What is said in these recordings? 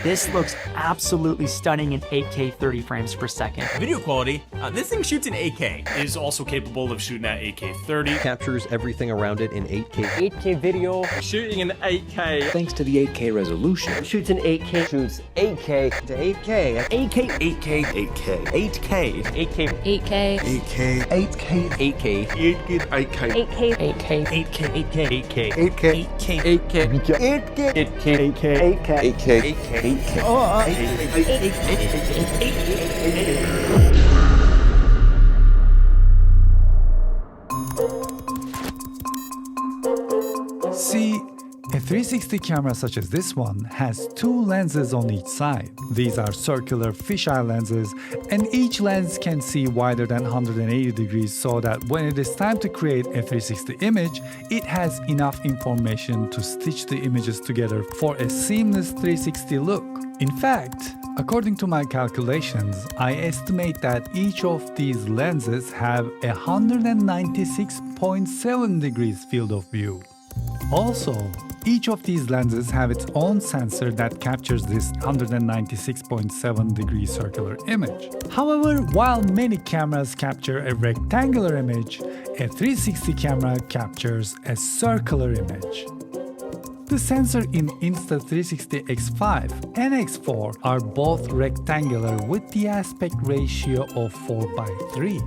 This looks absolutely stunning in 8K 30 frames per second. Video quality, this thing shoots in 8K. It is also capable of shooting at 8K 30. Captures everything around it in 8K. 8K video. Shooting in 8K. Thanks to the 8K resolution. Shoots in 8K. Shoots 8K to 8K. 8K. 8K. 8K. 8K. 8K. 8K. 8K. 8K. 8K. 8K. 8K. 8K. 8K. 8K, 8K, 8K. 8K, 8K. 8K. 8K. 8K. 8K. 8K. Oh, 8K. See, a 360 camera such as this one has two lenses on each side. These are circular fisheye lenses, and each lens can see wider than 180 degrees so that when it is time to create a 360 image, it has enough information to stitch the images together for a seamless 360 look. In fact, according to my calculations, I estimate that each of these lenses have a 196.7 degrees field of view. Also, each of these lenses have its own sensor that captures this 196.7 degree circular image. However, while many cameras capture a rectangular image, a 360 camera captures a circular image. The sensor in Insta360 X5 and X4 are both rectangular with the aspect ratio of 4:3.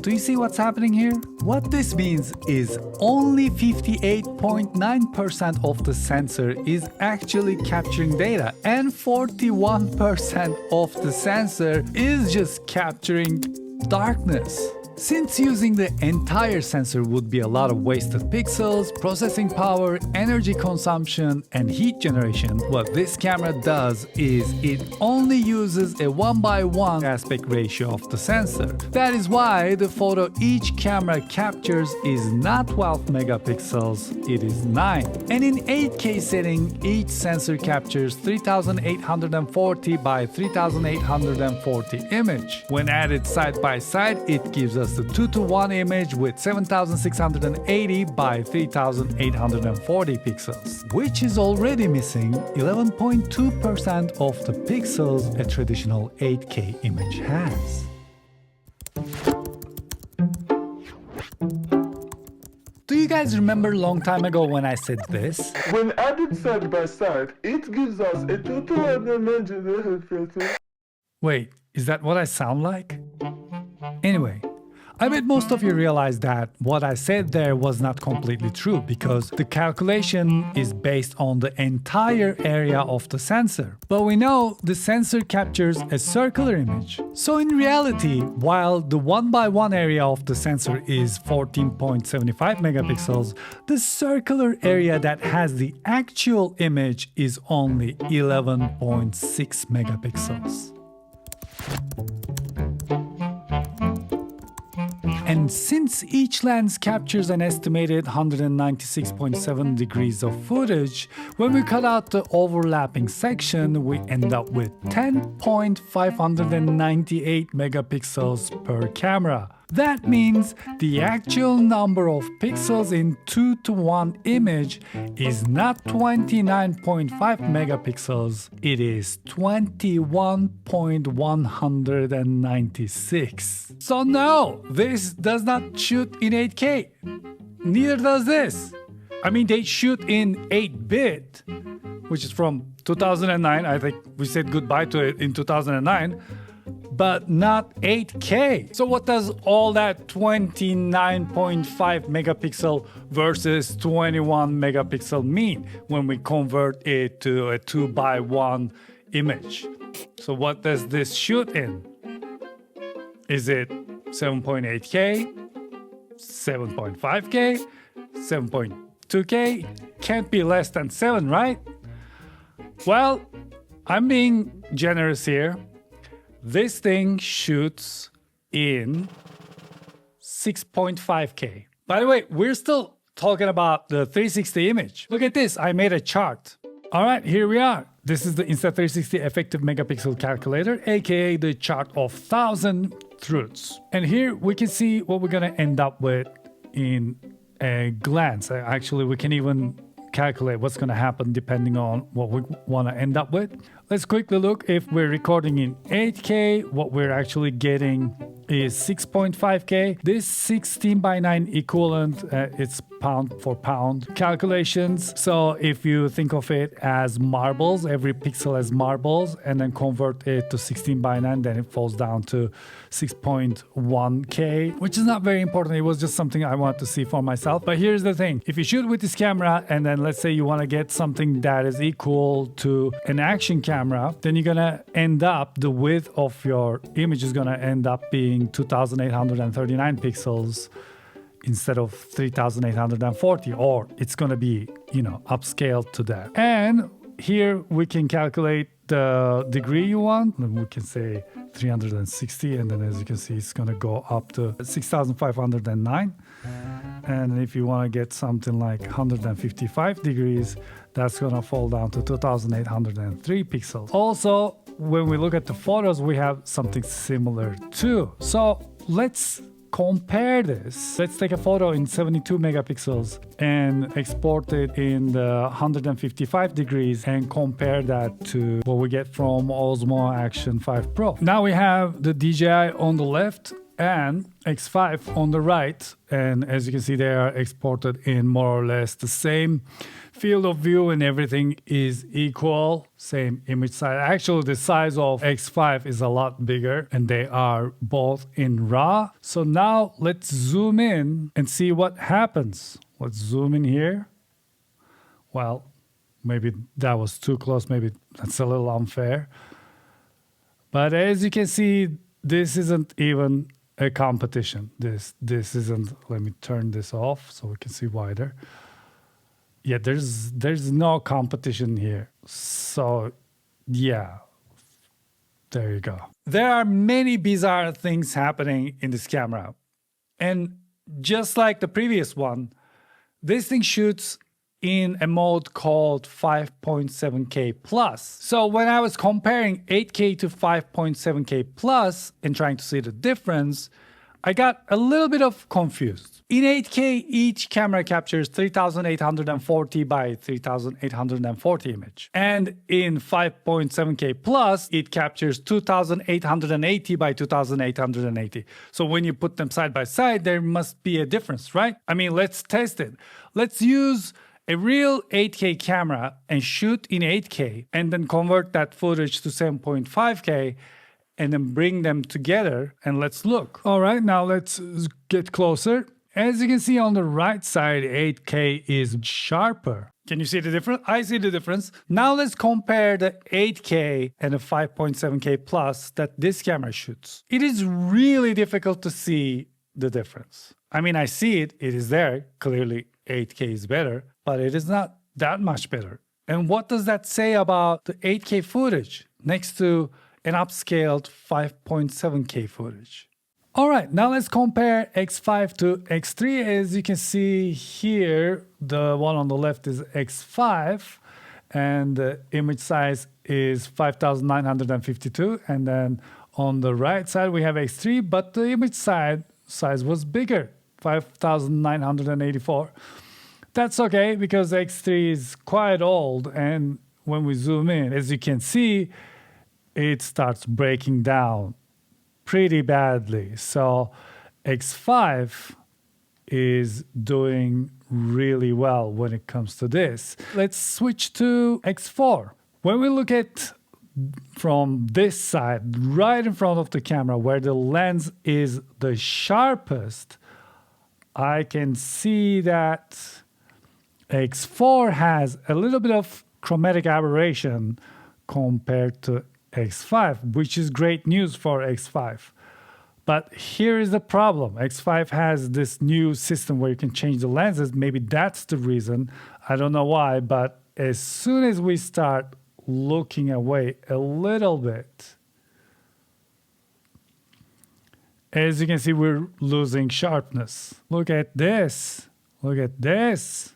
Do you see what's happening here? What this means is only 58.9% of the sensor is actually capturing data, and 41% of the sensor is just capturing darkness. Since using the entire sensor would be a lot of wasted pixels, processing power, energy consumption, and heat generation, what this camera does is it only uses a 1:1 aspect ratio of the sensor. That is why the photo each camera captures is not 12 megapixels, it is 9. And in 8K setting, each sensor captures 3840 by 3840 image. When added side by side, it gives us the 2:1 image with 7680 by 3840 pixels, which is already missing 11.2% of the pixels a traditional 8K image has. Do you guys remember a long time ago when I said this? When added side by side, it gives us a total of Wait, is that what I sound like? Anyway, I bet most of you realize that what I said there was not completely true because the calculation is based on the entire area of the sensor. But we know the sensor captures a circular image. So in reality, while the 1:1 area of the sensor is 14.75 megapixels, the circular area that has the actual image is only 11.6 megapixels. And since each lens captures an estimated 196.7 degrees of footage, when we cut out the overlapping section, we end up with 10.598 megapixels per camera. That means the actual number of pixels in 2:1 image is not 29.5 megapixels, it is 21.196. So no, this does not shoot in 8K. Neither does this. I mean, they shoot in 8-bit, which is from 2009. I think we said goodbye to it in 2009. But not 8K. So what does all that 29.5 megapixel versus 21 megapixel mean when we convert it to a 2:1 image? So what does this shoot in? Is it 7.8K, 7.5K, 7.2K? Can't be less than 7, right? Well, I'm being generous here. This thing shoots in 6.5K. By the way, we're still talking about the 360 image. Look at this, I made a chart. All right, here we are. This is the Insta360 effective megapixel calculator, aka the chart of 1,000 truths. And here we can see what we're gonna end up with in a glance. Actually, we can even calculate what's going to happen depending on what we want to end up with. Let's quickly look. If we're recording in 8K, what we're actually getting is 6.5K. This 16:9 equivalent, it's pound for pound calculations. So if you think of it as marbles, every pixel as marbles, and then convert it to 16:9, then it falls down to 6.1K, which is not very important. It was just something I wanted to see for myself. But here's the thing. If you shoot with this camera, and then let's say you want to get something that is equal to an action camera, then you're going to end up, the width of your image is going to end up being 2,839 pixels instead of 3,840, or it's going to be, upscaled to that. And here we can calculate the degree you want. We can say 360, and then as you can see, it's going to go up to 6,509. And if you want to get something like 155 degrees, that's going to fall down to 2,803 pixels. Also, when we look at the photos, we have something similar too. So let's compare this. Let's take a photo in 72 megapixels and export it in the 155 degrees and compare that to what we get from Osmo Action 5 Pro. Now we have the DJI on the left and X5 on the right, and as you can see, they are exported in more or less the same field of view, and everything is equal, same image size. Actually, the size of X5 is a lot bigger, and they are both in RAW. So now let's zoom in and see what happens. Let's zoom in here. Well, maybe that was too close. Maybe that's a little unfair. But as you can see, this isn't even a competition. This isn't. Let me turn this off so we can see wider. Yeah, there's no competition here. So yeah, there you go. There are many bizarre things happening in this camera. And just like the previous one, this thing shoots in a mode called 5.7K plus. So when I was comparing 8K to 5.7K plus and trying to see the difference, I got a little bit of confused. In 8K, each camera captures 3,840 by 3,840 image. And in 5.7K plus, it captures 2,880 by 2,880. So when you put them side by side, there must be a difference, right? I mean, let's test it. Let's use a real 8K camera and shoot in 8K and then convert that footage to 7.5K and then bring them together and let's look. All right, now let's get closer. As you can see on the right side, 8K is sharper. Can you see the difference? I see the difference. Now let's compare the 8K and the 5.7K plus that this camera shoots. It is really difficult to see the difference. I mean, I see it, it is there. Clearly 8K is better, but it is not that much better. And what does that say about the 8K footage next to an upscaled 5.7K footage? All right, now let's compare X5 to X3. As you can see here, the one on the left is X5 and the image size is 5,952. And then on the right side, we have X3, but the image size was bigger, 5,984. That's okay because X3 is quite old. And when we zoom in, as you can see, it starts breaking down pretty badly. So X5 is doing really well when it comes to this. Let's switch to X4. When we look at from this side, right in front of the camera, where the lens is the sharpest, I can see that X4 has a little bit of chromatic aberration compared to X5, which is great news for X5. But here is the problem. X5 has this new system where you can change the lenses. Maybe that's the reason. I don't know why, but as soon as we start looking away a little bit, as you can see, we're losing sharpness. Look at this. Look at this.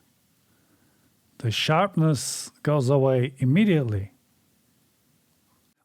The sharpness goes away immediately.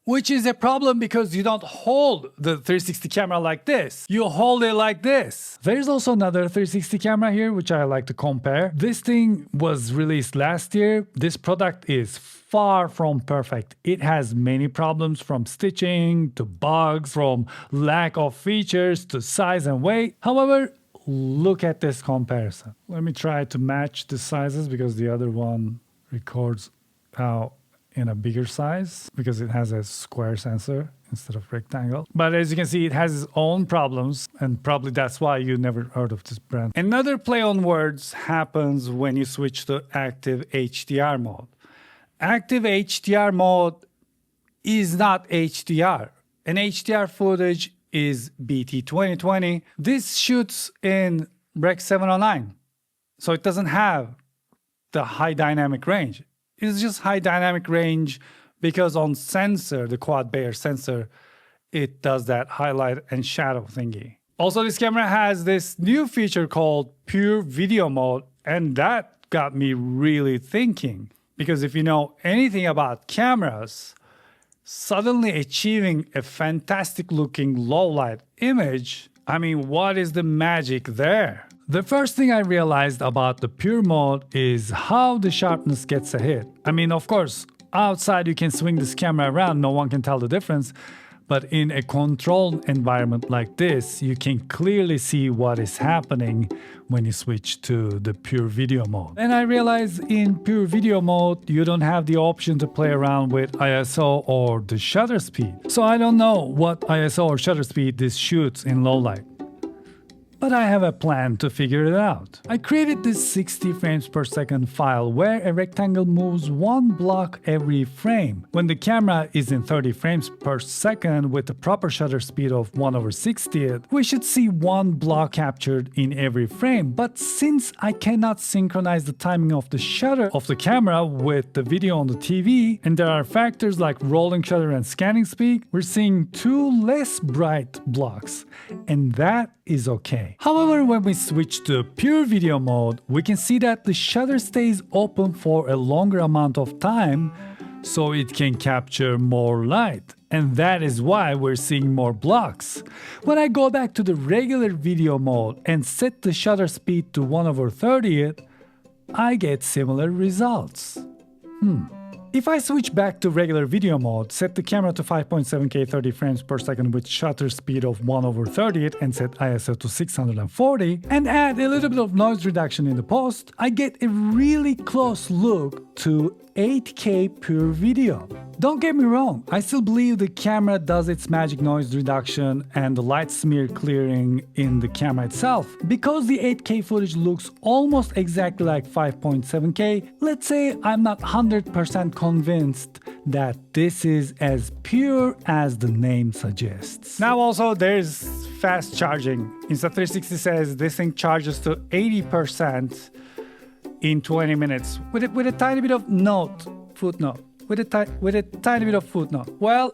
which is a problem because you don't hold the 360 camera like this. You hold it like this. There's also another 360 camera here, which I like to compare. This thing was released last year. This product is far from perfect. It has many problems, from stitching to bugs, from lack of features to size and weight. However, look at this comparison. Let me try to match the sizes because the other one records out in a bigger size because it has a square sensor instead of rectangle. But as you can see, it has its own problems, and probably that's why you never heard of this brand. Another play on words happens when you switch to active HDR mode. Active HDR mode is not HDR. An HDR footage is BT 2020. This shoots in Rec 709, so it doesn't have the high dynamic range. It's just high dynamic range because on sensor, the quad Bayer sensor, it does that highlight and shadow thingy. Also, this camera has this new feature called Pure Video Mode, and that got me really thinking. Because if you know anything about cameras, suddenly achieving a fantastic looking low light image, I mean, what is the magic there? The first thing I realized about the pure mode is how the sharpness gets a hit. I mean, of course, outside you can swing this camera around, no one can tell the difference. But in a controlled environment like this, you can clearly see what is happening when you switch to the pure video mode. And I realized in pure video mode, you don't have the option to play around with ISO or the shutter speed. So I don't know what ISO or shutter speed this shoots in low light. But I have a plan to figure it out. I created this 60 frames per second file where a rectangle moves one block every frame. When the camera is in 30 frames per second with the proper shutter speed of 1/60th, we should see one block captured in every frame. But since I cannot synchronize the timing of the shutter of the camera with the video on the TV, and there are factors like rolling shutter and scanning speed, we're seeing two less bright blocks, and that is okay. However, when we switch to pure video mode, we can see that the shutter stays open for a longer amount of time, so it can capture more light. And that is why we're seeing more blocks. When I go back to the regular video mode and set the shutter speed to 1/30th, I get similar results. If I switch back to regular video mode, set the camera to 5.7K 30 frames per second with shutter speed of 1/30th and set ISO to 640 and add a little bit of noise reduction in the post, I get a really close look to 8K pure video. Don't get me wrong, I still believe the camera does its magic noise reduction and the light smear clearing in the camera itself. Because the 8K footage looks almost exactly like 5.7K, let's say I'm not 100% convinced that this is as pure as the name suggests. Now also there's fast charging. Insta360 says this thing charges to 80% in 20 minutes with a tiny bit of footnote. With a tiny bit of footnote. Well,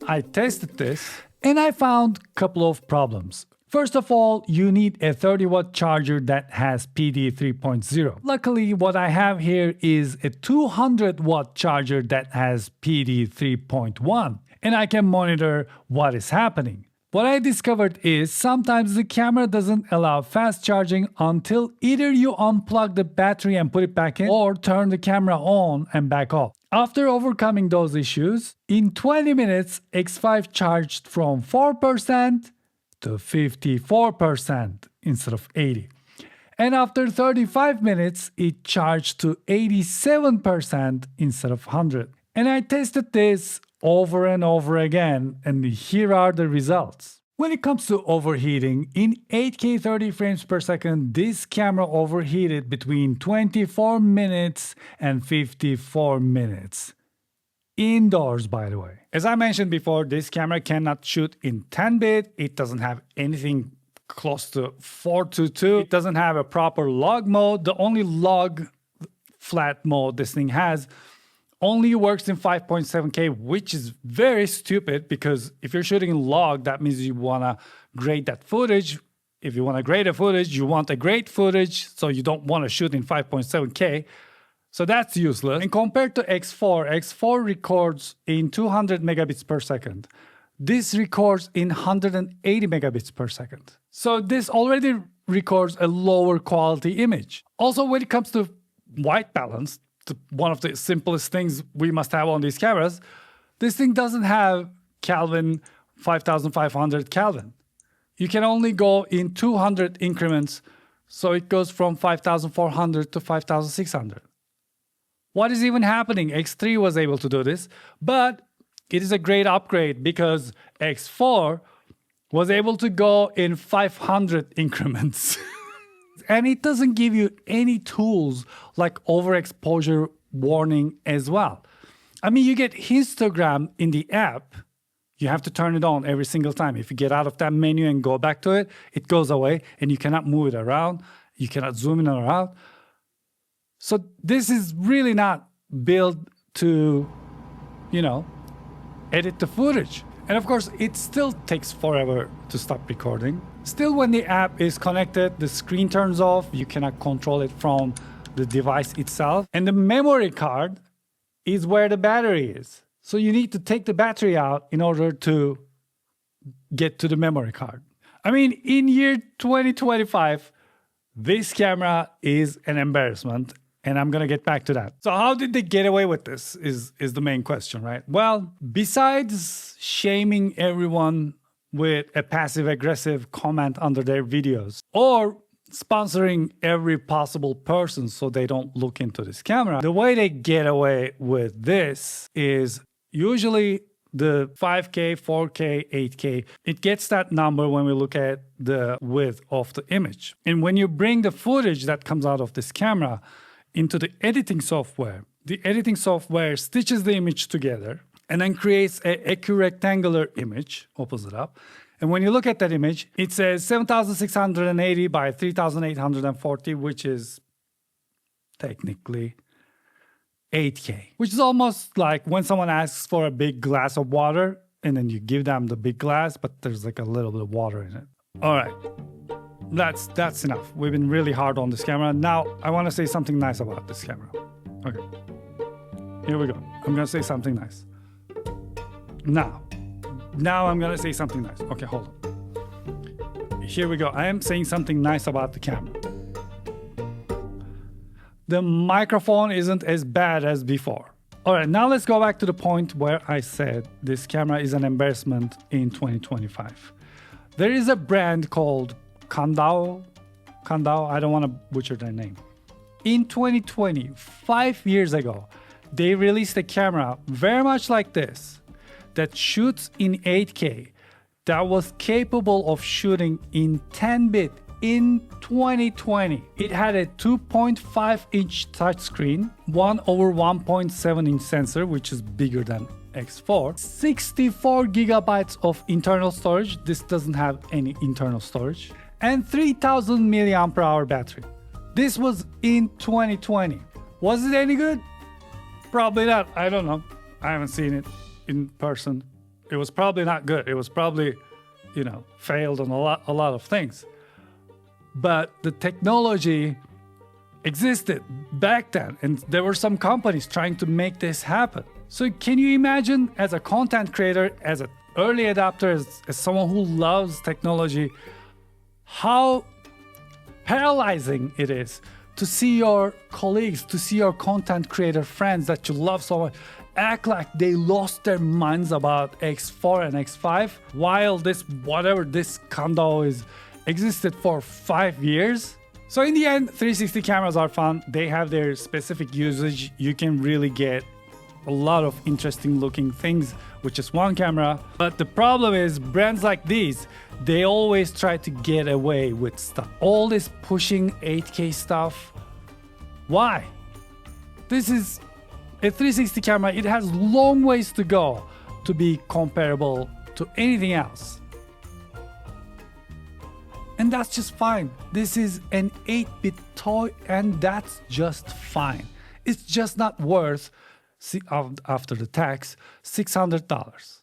I tested this and I found a couple of problems. First of all, you need a 30-watt charger that has PD 3.0. Luckily, what I have here is a 200-watt charger that has PD 3.1, and I can monitor what is happening. What I discovered is sometimes the camera doesn't allow fast charging until either you unplug the battery and put it back in or turn the camera on and back off. After overcoming those issues, in 20 minutes, X5 charged from 4% to 54% instead of 80%. And after 35 minutes, it charged to 87% instead of 100%. And I tested this over and over again, and here are the results. When it comes to overheating, in 8K 30 frames per second, this camera overheated between 24 minutes and 54 minutes. Indoors, by the way. As I mentioned before, this camera cannot shoot in 10-bit. It doesn't have anything close to 422. It doesn't have a proper log mode. The only log flat mode this thing has only works in 5.7K, which is very stupid because if you're shooting in log, that means you want to grade that footage. If you want to grade a footage, you want a great footage, so you don't want to shoot in 5.7K. So that's useless. And compared to X4, X4 records in 200 megabits per second. This records in 180 megabits per second. So this already records a lower quality image. Also, when it comes to white balance, one of the simplest things we must have on these cameras, this thing doesn't have Kelvin 5500 Kelvin. You can only go in 200 increments, so it goes from 5400 to 5600. What is even happening? X3 was able to do this, but it is a great upgrade because X4 was able to go in 500 increments. And it doesn't give you any tools like overexposure warning as well. I mean, you get histogram in the app. You have to turn it on every single time. If you get out of that menu and go back to it, it goes away and you cannot move it around. You cannot zoom in or out. So this is really not built to, edit the footage. And of course, it still takes forever to stop recording. Still, when the app is connected, the screen turns off. You cannot control it from the device itself. And the memory card is where the battery is. So you need to take the battery out in order to get to the memory card. I mean, in year 2025, this camera is an embarrassment. And I'm going to get back to that. So how did they get away with this is the main question, right? Well, besides shaming everyone with a passive-aggressive comment under their videos or sponsoring every possible person so they don't look into this camera, the way they get away with this is usually the 5K, 4K, 8K. It gets that number when we look at the width of the image. And when you bring the footage that comes out of this camera into the editing software, the editing software stitches the image together and then creates an equirectangular image, opens it up. And when you look at that image, it says 7,680 by 3,840, which is technically 8K, which is almost like when someone asks for a big glass of water and then you give them the big glass, but there's like a little bit of water in it. All right. That's enough. We've been really hard on this camera. Now, I want to say something nice about this camera. Okay. Here we go. I'm going to say something nice. Now I'm going to say something nice. Okay, hold on. Here we go. I am saying something nice about the camera. The microphone isn't as bad as before. All right, now let's go back to the point where I said this camera is an embarrassment in 2025. There is a brand called Kandao, I don't want to butcher their name. In 2020, 5 years ago, they released a camera very much like this that shoots in 8K, that was capable of shooting in 10-bit in 2020. It had a 2.5-inch touchscreen, 1/1.7-inch sensor, which is bigger than X4, 64 gigabytes of internal storage. This doesn't have any internal storage. And 3,000 milliampere hour battery. This was in 2020. Was it any good? Probably not. I don't know. I haven't seen it in person. It was probably not good. It was probably, failed on a lot of things. But the technology existed back then, and there were some companies trying to make this happen. So can you imagine, as a content creator, as an early adopter, as someone who loves technology, how paralyzing it is to see your colleagues, to see your content creator friends that you love so much, act like they lost their minds about X4 and X5, while this Kandao existed for 5 years. So in the end, 360 cameras are fun. They have their specific usage. You can really get a lot of interesting looking things with just one camera. But the problem is brands like these, they always try to get away with stuff. All this pushing 8K stuff. Why? This is a 360 camera. It has long ways to go to be comparable to anything else. And that's just fine. This is an 8-bit toy and that's just fine. It's just not worth, after the tax, $600.